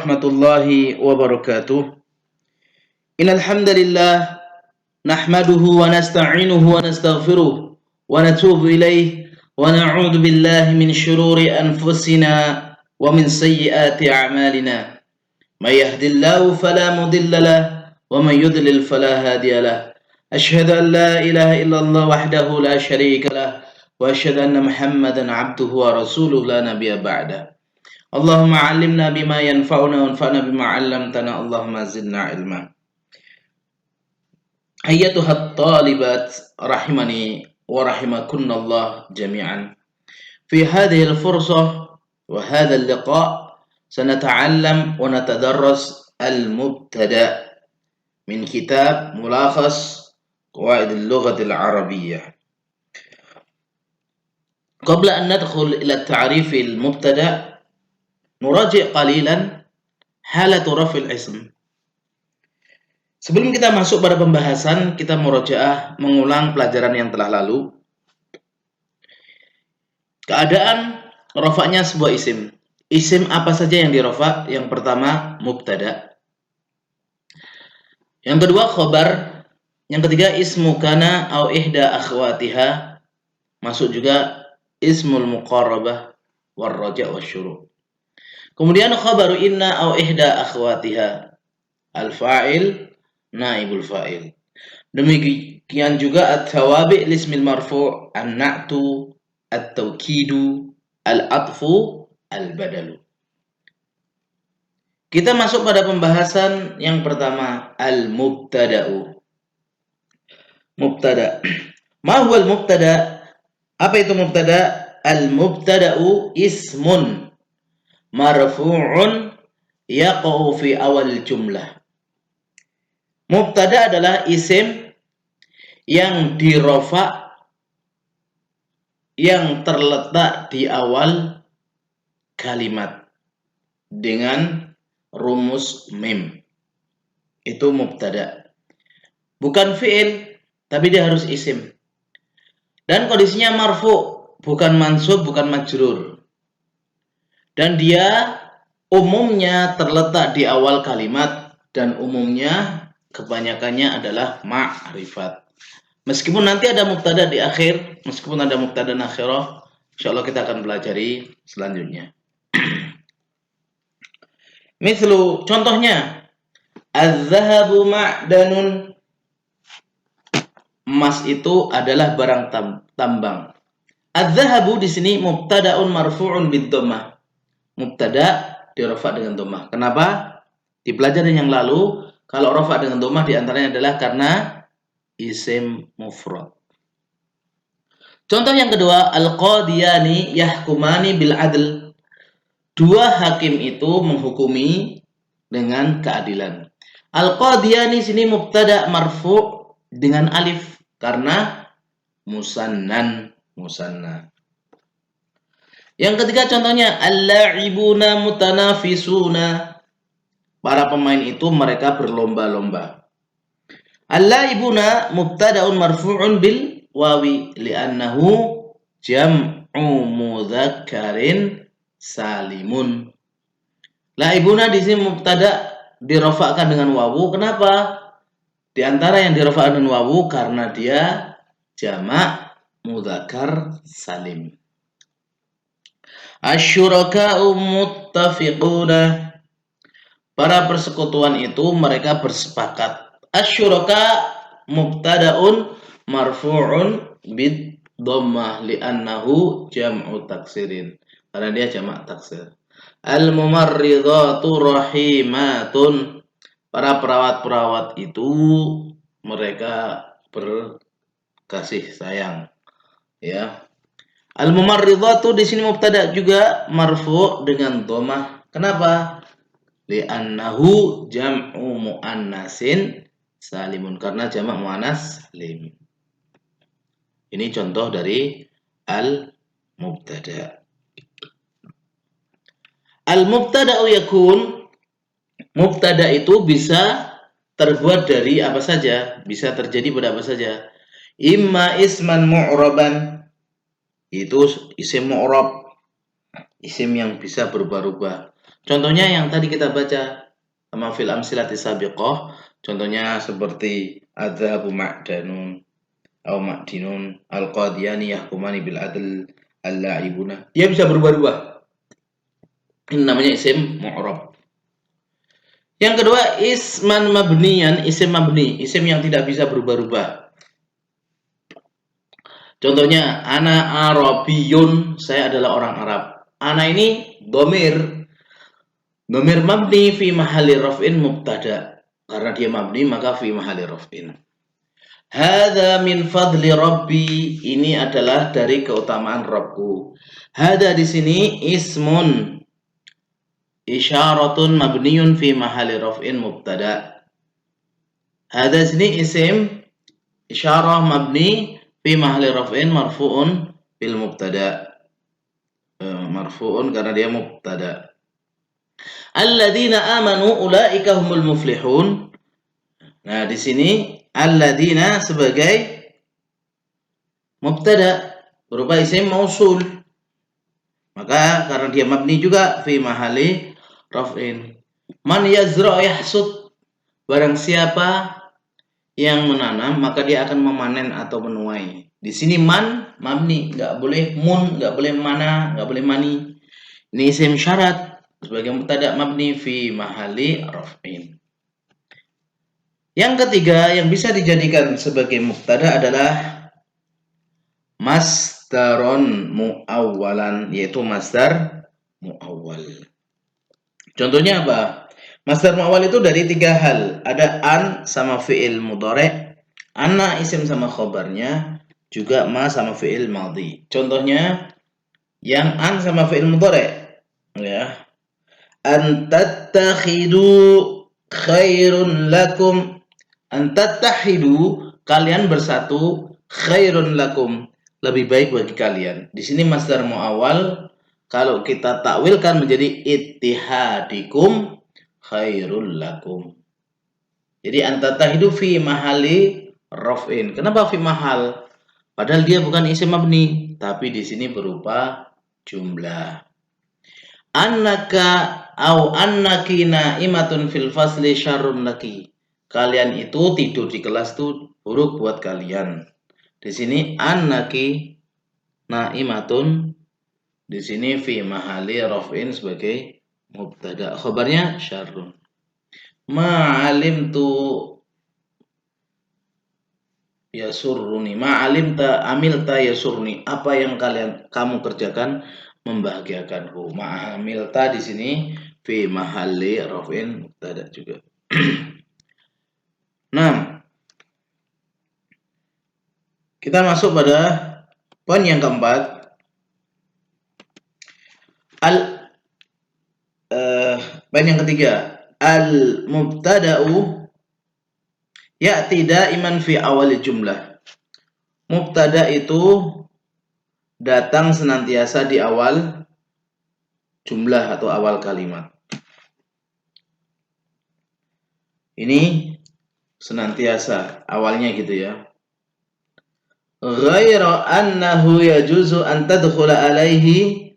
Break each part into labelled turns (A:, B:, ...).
A: warahmatullahi wabarakatuh. Innal hamdalillah nahmaduhu wa nasta'inuhu wa nastaghfiruh wa natubu ilaih wa na'udzu billahi min shururi anfusina wa min sayyiati a'malina. May yahdihillahu fala mudilla lahu wa may yudlil fala hadiya lahu. Asyhadu an la ilaha illallah wahdahu la syarika lahu wa asyhadu anna Muhammadan 'abduhu wa rasuluhu la nabiyya ba'da. Allahumma 'allimna bima yanfa'una wanfa'na bima 'allamtana. Allahumma zidna ilma. Ayyatuhat talibat rahimani wa rahimakunallah jami'an. Fi hadhihi al-fursah wa hadha al-liqa' sanata'allam wa natadarras al-mubtada' min kitab mulakhas qawaid al-lughah al-arabiyyah. Qabla an nadkhul ila at-ta'rif al-mubtada' nuraji' qalilan halatu raf'il ism. Sebelum kita masuk pada pembahasan, kita murojaah mengulang pelajaran yang telah lalu. Keadaan rafa'nya sebuah isim. Isim apa saja yang dirofa'? Yang pertama mubtada. Yang kedua khobar. Yang ketiga ismu kana au ihda akhwatiha. Masuk juga ismul muqarrabah war raja' wasyuru'. Kemudian khabaru inna au ihda akhwatiha. Al-fa'il, naibul fa'il. Demikian juga at-tawabi' lismil marfu', an-na'tu, at-tawkidu, al-atfu, al-badalu. Kita masuk pada pembahasan yang pertama, al-mubtada'u. Mubtada'. Ma huwa al-mubtada'? Apa itu mubtada'? Al-mubtada'u ismun marfu'un yaqa'u fi awal jumlah. Mubtada adalah isim yang dirofa yang terletak di awal kalimat dengan rumus mim. Itu mubtada. Bukan fi'il, tapi dia harus isim. Dan kondisinya marfu, bukan mansub, bukan majrur. Dan dia umumnya terletak di awal kalimat dan umumnya kebanyakannya adalah ma'rifat. Meskipun nanti ada mubtada di akhir, meskipun ada mubtada nakhirah, insyaallah kita akan pelajari selanjutnya. Mislu, contohnya, az-zahabu ma'danun. Emas itu adalah barang tambang. Az-zahabu di sini mubtada'un marfu'un bid-dhammah. Mubtada dirofa dengan dhammah. Kenapa? Di pelajaran yang lalu, kalau rofa dengan dhammah diantaranya adalah karena isim mufrad. Contoh yang kedua, al-qadiyani yahkumani bil adl. Dua hakim itu menghukumi dengan keadilan. Al-qadiyani sini mubtada marfu' dengan alif karena musannan, musanna. Yang ketiga contohnya al-la'ibuna mutanafisuna. Para pemain itu mereka berlomba-lomba. Al-la'ibuna mubtada'un marfu'un bil wawi li'annahu jam'u mudzakkarin salimun. La'ibuna di sini mubtada' dirofakkan dengan wawu. Kenapa? Di antara yang dirofakkan dengan wawu karena dia jamak mudzakkar salim. Asy-syuraka'u muttafiquna. Para persekutuan itu mereka bersepakat. Asy-syuraka mubtada'un marfu'un bid dhammah li'annahu jam'u taksirin. Karena dia jamak taksir. Al-mumarridatu rahimatun. Para perawat-perawat itu mereka berkasih sayang. Ya. Al-mumarridatu di sini mubtada juga marfu' dengan dhammah. Kenapa? Li'annahu jam'u muannasin salimun, karena jamak muannas salim. Ini contoh dari al-mubtada. Al-mubtada'u yakun, mubtada itu bisa terbuat dari apa saja, bisa terjadi pada apa saja. Imma isman mu'raban, itu isim mu'rab, isim yang bisa berubah-ubah. Contohnya yang tadi kita baca sama fil amsilati sabiqah, contohnya seperti adzabu ma'danun au ma'dinun al-qadiyani yahkumani bil adl al-la'ibuna. Dia bisa berubah-ubah. Ini namanya isim mu'rab. Yang kedua isman mabniyan, isim mabni, isim yang tidak bisa berubah-ubah. Contohnya ana arabiyun, saya adalah orang Arab. Ana ini domir mabni fi mahalli raf'in mubtada. Karena dia mabni maka fi mahalli raf'in. Hadza min fadli rabbi, ini adalah dari keutamaan Rabbku. Hadza di sini ismun isyaratun mabniyun fi mahalli raf'in mubtada. Hadza di sini isim isyarah mabni fi mahalli raf'in marfu'un bil mubtada. Marfu'un karena dia mubtada. Alladzina amanu ulaika humul muflihun. Nah, di sini alladzina sebagai mubtada berupa isim mausul. Maka karena dia mabni juga fi mahalli raf'in. Man yazra' yahsud, barang siapa yang menanam maka dia akan memanen atau menuai. Di sini man mabni, enggak boleh mun, enggak boleh mana, enggak boleh mani. Ini isim syarat sebagai mubtada mabni fi mahalli raf'in. Yang ketiga yang bisa dijadikan sebagai mubtada adalah masdaron muawwalan, yaitu masdar muawwal. Contohnya apa? Masdar muawwal itu dari 3 hal. Ada an sama fi'il mudhari', anna isim sama khobarnya, juga ma sama fi'il madhi. Contohnya yang an sama fi'il mudhari', ya. An tattakhidu khairun lakum. An tattahidu, kalian bersatu, khairun lakum, lebih baik bagi kalian. Di sini masdar muawwal kalau kita takwilkan menjadi ittihadikum khairul lakum. Jadi an tattahidu fi mahali raf'in. Kenapa fi mahal? Padahal dia bukan isim mabni, tapi di sini berupa jumlah. Annaka au annaki na'imatun fil fasli syarrun laki. Kalian itu tidur di kelas itu buruk buat kalian. Di sini annaki na'imatun, di sini fi mahali raf'in sebagai mubtada. Khabarnya syarrun. Ma'alimtu yasurruni. Ma'alimta amilta yasurni. Apa yang kamu kerjakan membahagiakanku. Ma'amilta di sini fi mahalli raf'in mubtada juga. Nah, kita masuk pada poin yang keempat. Poin yang ketiga, al mubtada'u ya'ti da'iman fi awal jumlah. Mubtada itu datang senantiasa di awal jumlah atau awal kalimat. Ini senantiasa awalnya gitu ya. Ghaira annahu yajuzu an tadkhula alaihi,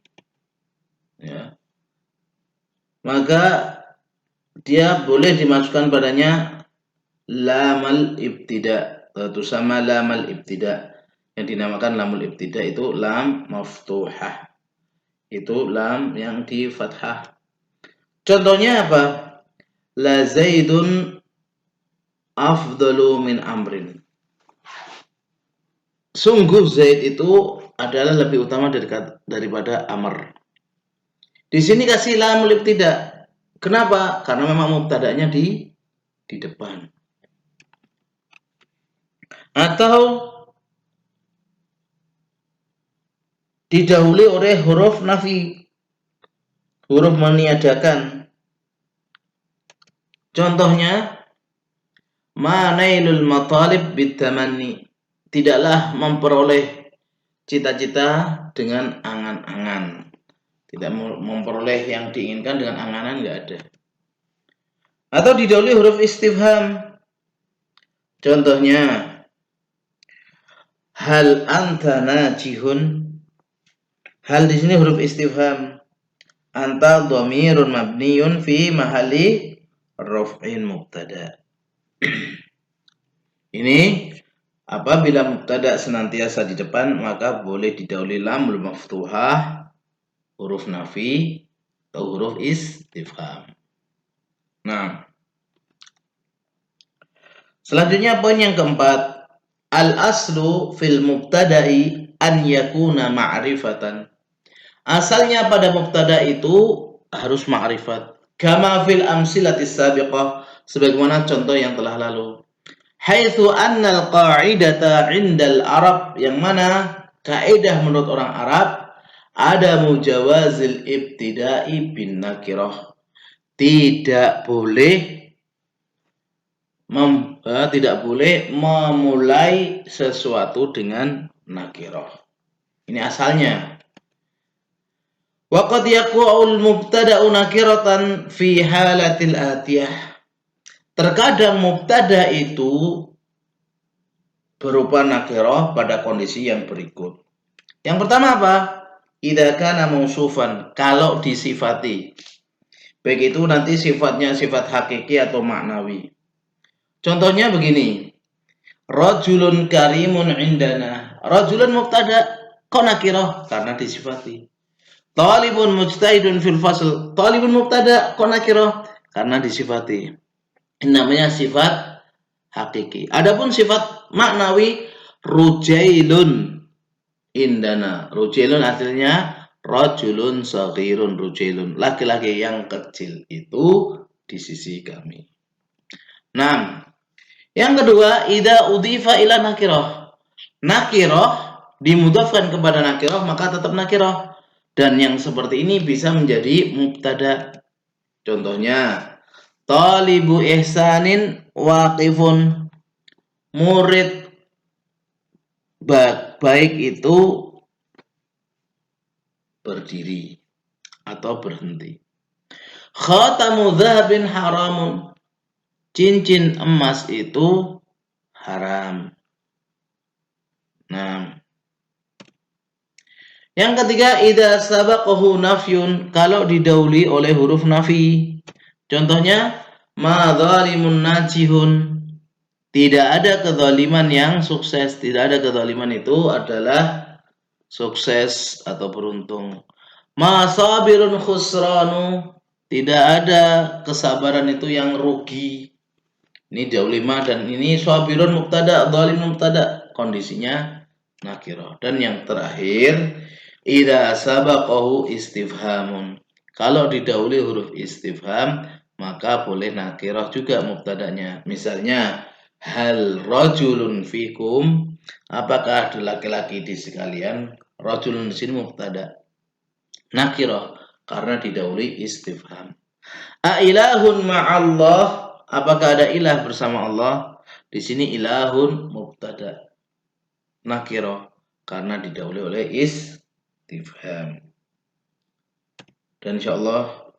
A: ya. Maka dia boleh dimasukkan padanya lamal ibtida, atau sama lamal ibtida yang dinamakan lamul ibtida, itu lam maftuhah. Itu lam yang di fathah. Contohnya apa? La Zaidun afdalu min amrin. Sungguh Zaid itu adalah lebih utama daripada Amr. Di sini kasih lamul ibtida. Kenapa? Karena memang mubtada'nya di depan. Atau didahului oleh huruf nafi, huruf meniadakan. Contohnya ma nailul matalib bitamanni, tidaklah memperoleh cita-cita dengan angan-angan. Tidak memperoleh yang diinginkan dengan anganan, enggak ada. Atau didahului huruf istifham. Contohnya hal anta najihun. Hal di sini huruf istifham. anta dhamirun mabniyun fi mahalli raf'in mubtada. Ini apabila mubtada senantiasa di depan maka boleh didahului lamul maftuhah, huruf nafi atau huruf istifham. Nah, selanjutnya poin yang keempat, al-aslu fil mubtada'i an yakuna ma'rifatan. Asalnya pada mubtada itu harus ma'rifat. Kama fil amsilatis sabiqah, sebagaimana contoh yang telah lalu. Haitsu annal qa'idata 'indal Arab, yang mana kaidah menurut orang Arab ada mujawazil ibtida'i bin nakirah. Tidak boleh memulai sesuatu dengan nakirah. Ini asalnya. Wa qad yaqa'ul mubtada'u nakiratan fi halatil atiyah. Terkadang mubtada itu berupa nakirah pada kondisi yang berikut. Yang pertama apa? Idza kana mausufan, kalau disifati. Baik itu nanti sifatnya sifat hakiki atau maknawi. Contohnya begini. Rajulun karimun indana. Rajulun mubtada, kok nakirah? Karena disifati. Talibun mujtahidun fil fasl. Talibun mubtada, kok nakirah? Karena disifati. Ini namanya sifat hakiki. Adapun sifat maknawi, rujailun indana. Rujailun artinya rajulun saghirun rujailun. Laki-laki yang kecil itu di sisi kami. Nah, yang kedua, idza udhifa ila nakirah. Nakirah dimudhafkan kepada nakirah maka tetap nakirah. Dan yang seperti ini bisa menjadi mubtada. Contohnya, talibu ihsanin waqifun. Murid baik itu berdiri atau berhenti. Khatamu dhahabin haramun. Cincin emas itu haram. Nah, yang ketiga, idza sabaqahu nafyun, kalau didahului oleh huruf nafi. Contohnya, ma dzalimun najihun. Tidak ada kezaliman yang sukses. Tidak ada kezaliman itu adalah sukses atau beruntung. Ma sabirun khusranu. Tidak ada kesabaran itu yang rugi. Ini dahului ma, dan ini sabirun mubtada, dhalim mubtada. Kondisinya nakirah. Dan yang terakhir, idza sabaqahu istifhamun. Kalau didahului huruf istifham, maka boleh nakirah juga mubtadanya. Misalnya, hal rajulun fikum, apakah ada laki-laki di sekalian? Rajulun di sini mubtada. Nakirah karena didahului istifham. A ilahun ma'allah, apakah ada ilah bersama Allah? Di sini ilahun mubtada. Nakirah karena didahului oleh istifham. Dan insyaallah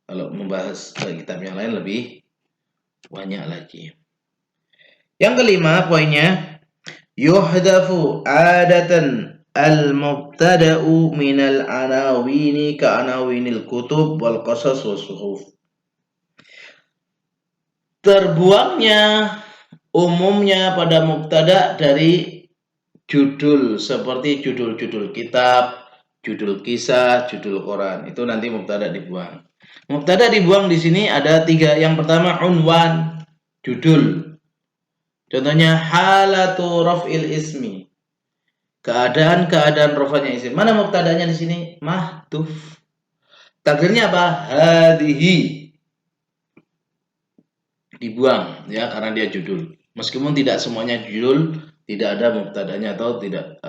A: kalau membahas kitab yang lain lebih banyak lagi. Yang kelima poinnya, yuhdafu adatan al-mubtada'u minal anawini ka anawinil kutub wal qasas was suhuf. Terbuangnya umumnya pada mubtada dari judul seperti judul-judul kitab, judul kisah, judul Quran. Itu nanti mubtada dibuang. Mubtada dibuang di sini ada 3. Yang pertama unwan, judul. Contohnya halatu raf'il ismi. Keadaan rafanya isim. Mana mubtadanya di sini? Mahdhuf. Takdirnya apa? Hadhihi. Dibuang ya karena dia judul. Meskipun tidak semuanya judul, tidak ada mubtadanya atau tidak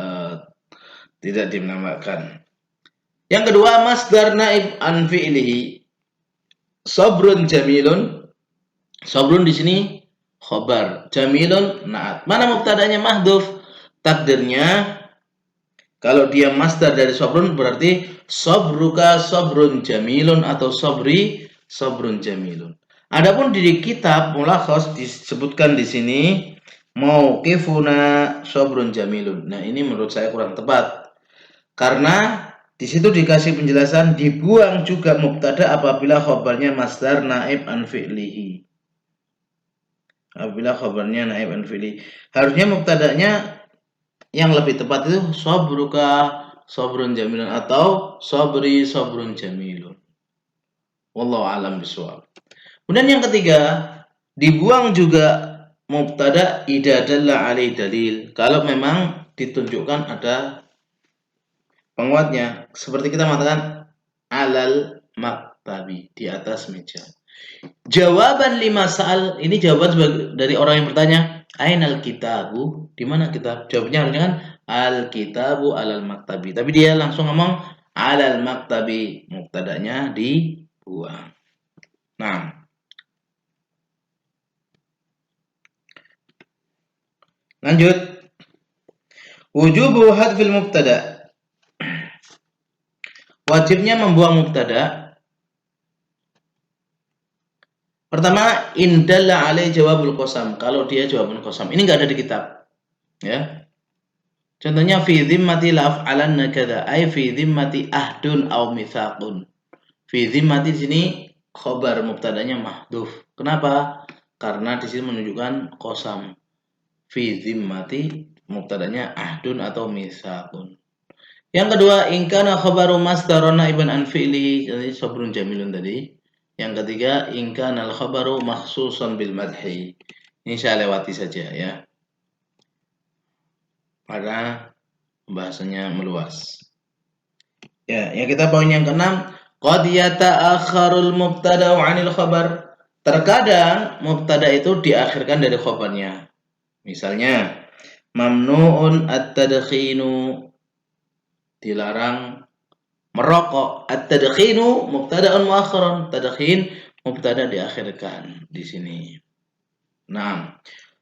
A: dinamakan. Yang kedua, masdar naib an fi'lihi. Sabrun jamilun. Sabrun di sini khabar, jamilun na'at. Mana mubtadanya? Mahdhuf. Takdirnya kalau dia masdar dari sabrun berarti sabruka sabrun jamilun atau sabri sabrun jamilun. Adapun di kitab mulakhas disebutkan di sini mauqifuna sabrun jamilun. Nah, ini menurut saya kurang tepat. Karena Di situ dikasih penjelasan dibuang juga mubtada apabila khabarnya masdar naib an fi'lihi. Apabila khabarnya naib an fi'lihi. Harusnya mubtadanya yang lebih tepat itu sabruka sabrun jamilun atau sabri sabrun jamilun. Wallahu a'lam bishawab. Kemudian yang ketiga, dibuang juga mubtada idza dalla alai dalil. Kalau memang ditunjukkan ada penguatnya, seperti kita mengatakan alal maktabi, di atas meja. Jawaban lima sa'al, ini jawaban dari orang yang bertanya, ainal kitabu, di mana kitab? Jawabnya harusnya kan al kitabu alal maktabi. Tapi dia langsung ngomong alal maktabi, mubtadanya dibuang. Nah, lanjut. Wujubu hadfil mubtada. Wajibnya membuang mubtada. Pertama, indalla alai jawabul qasam. Kalau dia jawabul qasam. Ini enggak ada di kitab. Ya. Contohnya fi dhimmati la'af'alanna kadza, ay fi dhimmati ahdun aw mitsaqun. Fi dhimmati di sini khabar mubtadanya mahdhuf. Kenapa? Karena di sini menunjukkan qasam. Fi dhimmati mubtadanya ahdun atau mitsaqun. Yang kedua, in kana khabaru masdaron naiban an fi'li, jadi sabrun jamilun tadi. Yang ketiga, in kana al khabaru makhsusan bil madhi. Ini saya lewati saja ya. Karena bahasanya meluas. Ya, yang kita poin yang keenam, qad yata'akhkharul mubtada 'anil khabar. Terkadang mubtada itu diakhirkan dari khabarnya. Misalnya, mamnu'un at-tadkhinu, dilarang merokok. At-tadkhinu mubtada'un muakhkharun. Tadkhin mubtada diakhirkan di sini. Nah,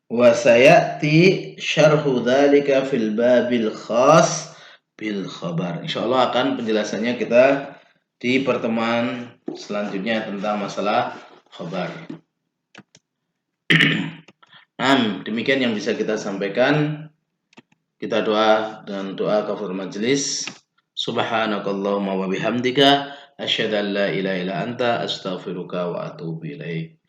A: wa sayati syarhu dzalika fil babil khas bil khabar. Insyaallah akan penjelasannya kita di pertemuan selanjutnya tentang masalah khabar. Nah, demikian yang bisa kita sampaikan. Kita doa dengan doa kafaratul majelis. Subhanakallahumma wa bihamdika asyhadu an la ilaha illa anta astaghfiruka wa atubu ilaik.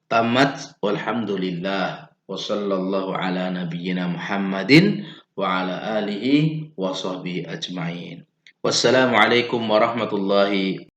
A: Tamat walhamdulillah wa sallallahu ala nabiyyina Muhammadin wa ala alihi wa sahbihi ajmain. Wassalamualaikum warahmatullahi